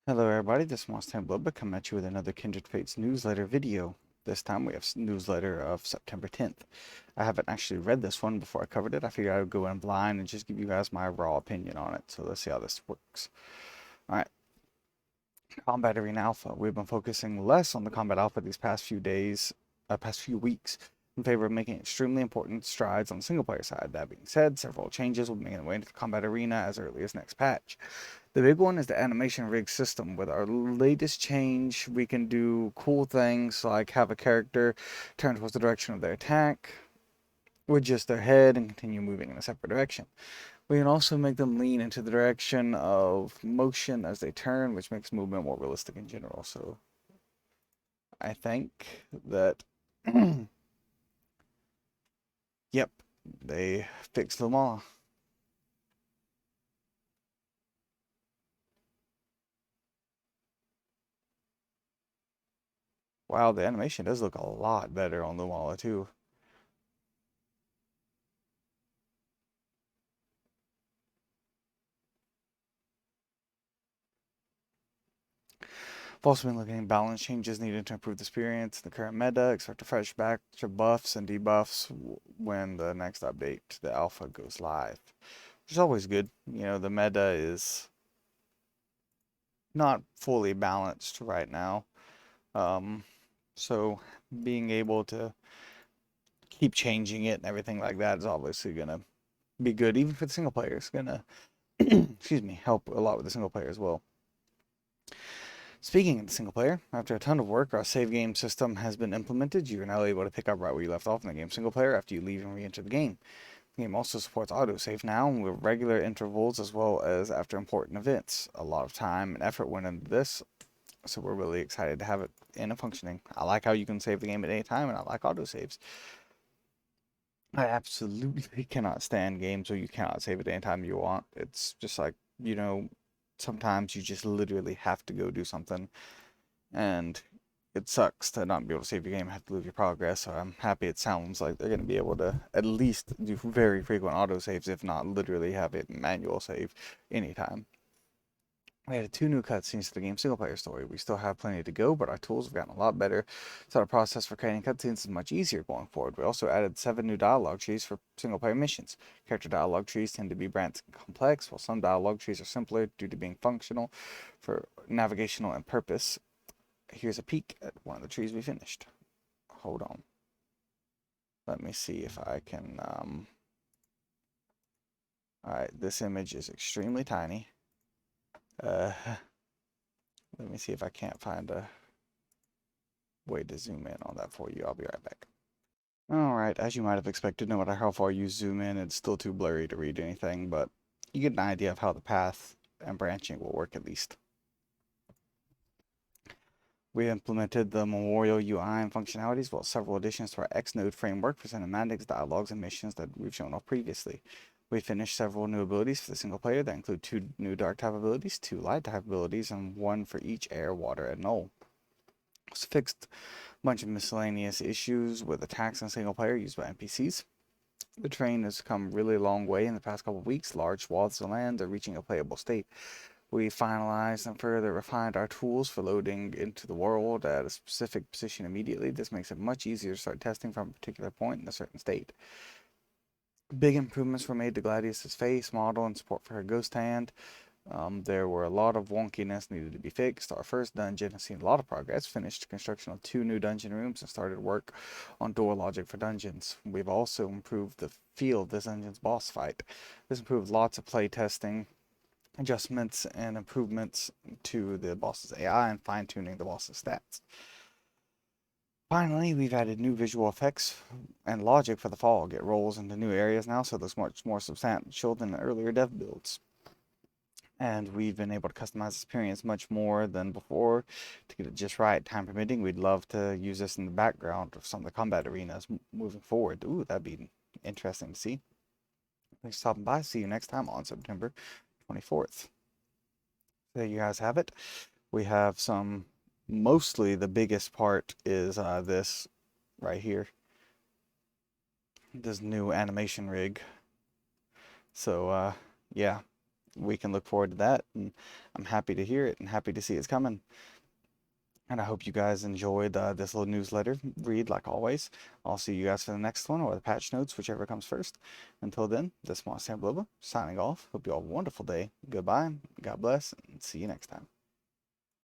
Hello everybody, this is Monstertaming coming at you with another Kindred Fates newsletter video. This time we have newsletter of September 10th. I haven't actually read this one before I covered it. I figured I would go in blind and just give you guys my raw opinion on it. So let's see how this works. Alright, Combat Arena Alpha. We've been focusing less on the Combat Alpha these past few weeks, in favor of making extremely important strides on the single player side. That being said, several changes will be making their way into the Combat Arena as early as next patch. The big one is the animation rig system. With our latest change, we can do cool things like have a character turn towards the direction of their attack with just their head and continue moving in a separate direction. We can also make them lean into the direction of motion as they turn, which makes movement more realistic in general. So I think that, yep, they fixed Lumala. Wow, the animation does look a lot better on Lumala too. I've also been looking at balance changes needed to improve the experience in the current meta. Expect a fresh batch of buffs and debuffs when the next update to the alpha goes live, which is always good. You know, the meta is not fully balanced right now. So being able to keep changing it and everything like that is obviously gonna be good, even for the single player. It's gonna, excuse me, help a lot with the single player as well. Speaking of the single player, after a ton of work, our save game system has been implemented. You are now able to pick up right where you left off in the game single player after you leave and re-enter the game. The game also supports autosave now with regular intervals as well as after important events. A lot of time and effort went into this, so we're really excited to have it in and functioning. I like how you can save the game at any time, and I like autosaves. I absolutely cannot stand games where you cannot save at any time you want. It's just like, sometimes you just literally have to go do something, and it sucks to not be able to save your game and have to lose your progress. So I'm happy it sounds like they're going to be able to at least do very frequent autosaves, if not literally have it manual save anytime. We added 2 new cutscenes to the game's single player story. We still have plenty to go, but our tools have gotten a lot better, so the process for creating cutscenes is much easier going forward. We also added 7 new dialogue trees for single player missions. Character dialogue trees tend to be branched and complex, while some dialogue trees are simpler due to being functional for navigational and purpose. Here's a peek at one of the trees we finished. Hold on. Let me see if I can, alright, this image is extremely tiny. Let me see if I can't find a way to zoom in on that for you. I'll be right back. Alright, as you might have expected, no matter how far you zoom in, it's still too blurry to read anything, but you get an idea of how the path and branching will work at least. We implemented the Memorial UI and functionalities, as well as several additions to our Xnode framework for cinematics, dialogues, and missions that we've shown off previously. We finished several new abilities for the single player that include 2 new dark type abilities, 2 light type abilities, and 1 for each air, water, and null. Also fixed a bunch of miscellaneous issues with attacks in single player used by NPCs. The train has come really long way in the past couple of weeks. Large swaths of land are reaching a playable state. We finalized and further refined our tools for loading into the world at a specific position immediately. This makes it much easier to start testing from a particular point in a certain state. Big improvements were made to Gladius's face model and support for her ghost hand. There were a lot of wonkiness needed to be fixed. Our first dungeon has seen a lot of progress, finished construction of 2 new dungeon rooms, and started work on door logic for dungeons. We've also improved the feel of this dungeon's boss fight. This improved lots of play testing, adjustments, and improvements to the boss's AI, and fine-tuning the boss's stats. Finally, we've added new visual effects and logic for the fog. It rolls into new areas now, so it looks much more substantial than the earlier dev builds. And we've been able to customize the experience much more than before to get it just right. Time permitting, we'd love to use this in the background of some of the combat arenas moving forward. Ooh, that'd be interesting to see. Thanks for stopping by. See you next time on September 24th. There you guys have it. We have some, mostly the biggest part is this right here. This new animation rig. So, yeah. we can look forward to that. And I'm happy to hear it and happy to see it's coming. And I hope you guys enjoyed this little newsletter read like always. I'll see you guys for the next one or the patch notes, whichever comes first. Until then, this is Monstertaming signing off. Hope you all have a wonderful day. Goodbye. God bless. And see you next time.